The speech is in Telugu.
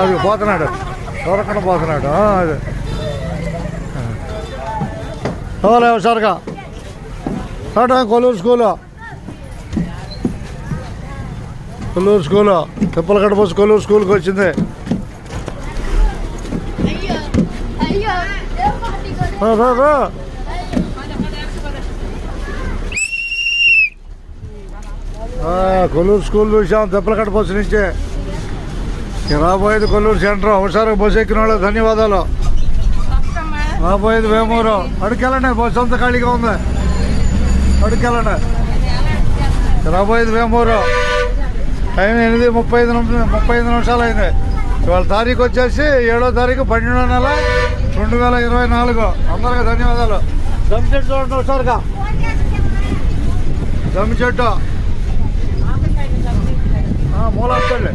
అది పోతున్నాడు, దొరకకుండా పోతున్నాడు. అది ఓలే హుషారుగా కొల్లూరు స్కూలు, కొల్లూరు స్కూలు తిప్పల కడప కొల్లూరు స్కూల్కి వచ్చింది. కొల్లూరు స్కూల్ చూసాం తిప్పల కడప నుంచి. రాబోయేది కొల్లూరు సెంటర్. హుషారుగా బస్సు ఎక్కిన వాళ్ళు ధన్యవాదాలు. రాబోయేది వేమూరు. అడుకెళ్ళండి, బస్సు అంతా ఖాళీగా ఉంది, అడుకెళ్ళండి. రాబోయేది వేమూరు. టైం 8:35 నిమిషాలు అయింది. ఇవాళ తారీఖు వచ్చేసి 7వ తారీఖు 12వ నెల 2024. అందరికీ ధన్యవాదాలు. జమ్మి చెట్టు చూడండి హుషారుగా, జమ్మి చెట్టు మూల వస్తుంది.